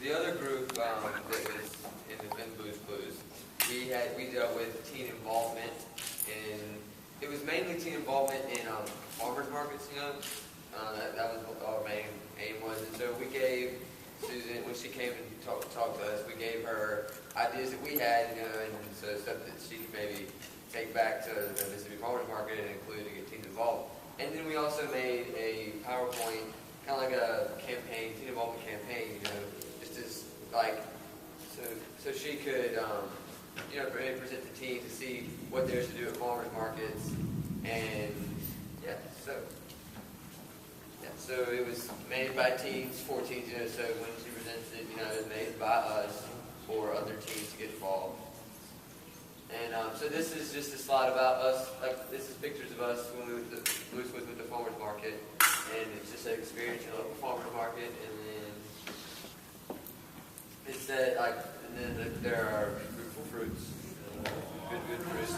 the other group that was in the Blues Blues, we dealt with teen involvement, and it was mainly teen involvement in farmers markets. That was what our main aim was. And so we gave Susan, when she came and talked to us, we gave her ideas that we had, and so stuff that she could maybe take back to the Mississippi Farmers Market and include to get teens involved. And then we also made a PowerPoint, kind of like a campaign, teen involvement campaign, just as like, so she could, present the teens to see what there's to do at farmers markets, and so it was made by teens, for teens, so when she presents it, it was made by us for other teens to get involved. And so this is just a slide about us, this is pictures of us when we went to the farmers market, and it's just an experience in a local farmers market, and then it said, and then there are fruitful fruits, good fruits,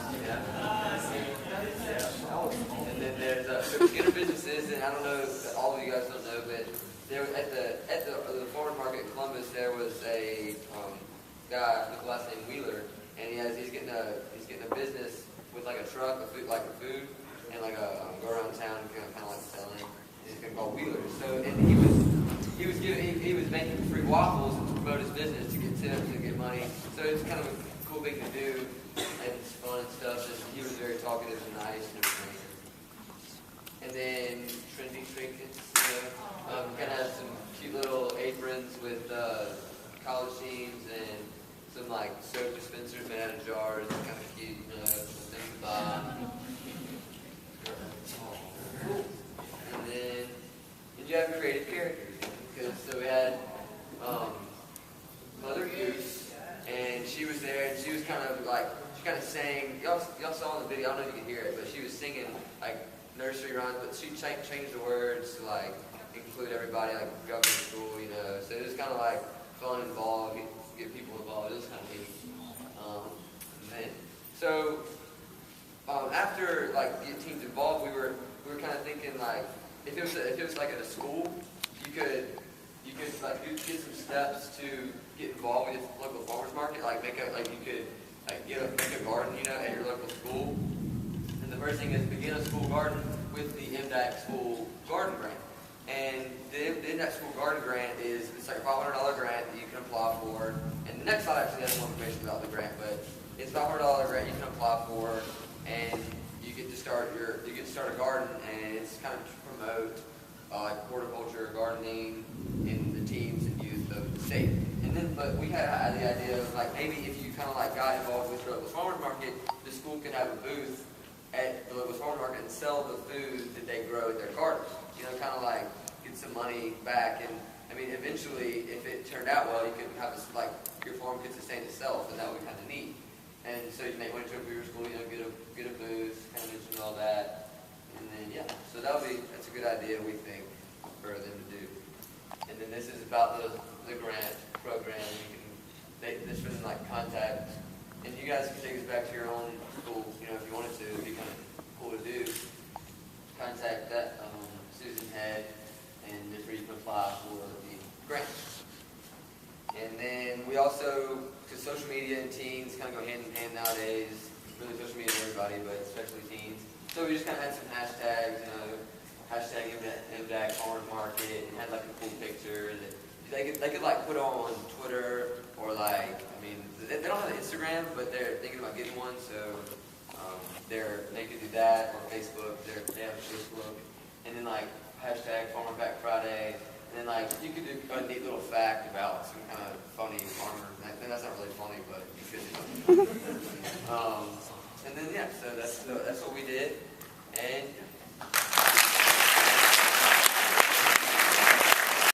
and then there's so beginner businesses, and I don't know if all of you guys don't know, but there at the farmers market in Columbus, there was a guy with the last name Wheeler, and he's getting a business with like a truck of food, and like go around town and kind of like selling. He's going to call Wheelers. So and he was making free waffles to promote his business, to get tips and get money. So it's kind of a cool thing to do, and it's fun and stuff. And he was very talkative and nice and everything. And then trendy trinkets, kind of have some cute little aprons with college teams and some like soap dispensers made out of jars, kind of cute, things to buy. And then, did you have creative characters? Because so we had Mother Goose, and she was there, and she was kind of sang. Y'all saw in the video. I don't know if you can hear it, but she was singing like nursery rhymes, but she changed the words to like include everybody, like government school, So it was kind of like fun and involved, get people involved. It was kind of neat. After like get teams involved, we were kind of thinking like if it was like at a school, you could like get some steps to get involved with the local farmers market, make a garden, at your local school. And the first thing is begin a school garden with the MDAC school garden grant. And the MDAC school garden grant it's like a $500 grant that you can apply for. And the next slide actually has more information about the grant, but it's a $500 grant you can apply for, and you get to start a garden, and it's kind of to promote horticulture, gardening in the teens and youth of the state. And then, but we had the idea of maybe if you kind of got involved with the local farmers market, the school could have a booth at the local farmers market and sell the food that they grow at their gardens. Kind of get some money back. And I mean, eventually, if it turned out well, you could have your farm could sustain itself, and that would be kind of neat. And so you may want to go to your school, get a booth, kind of mention all that, and then so that's a good idea we think for them to do. And then this is about the grant program. This for them contact, and you guys can take this back to your own school, if you wanted to. It'd be kind of cool to do. Contact that Susan had, and this is where you can apply for the grant. And then we also, because social media and teens kind of go hand in hand nowadays, really social media and everybody, but especially teens. So we just kind of had some hashtags, hashtag MDAC Farmers Market, and had a cool picture that they could put on Twitter, or they don't have an Instagram, but they're thinking about getting one, so they could do that, or Facebook. They have a Facebook, and then hashtag Farmer Back Friday. And then you could do a neat little fact about some kind of funny farmer. And that's not really funny, but you could do. And then so that's what we did. And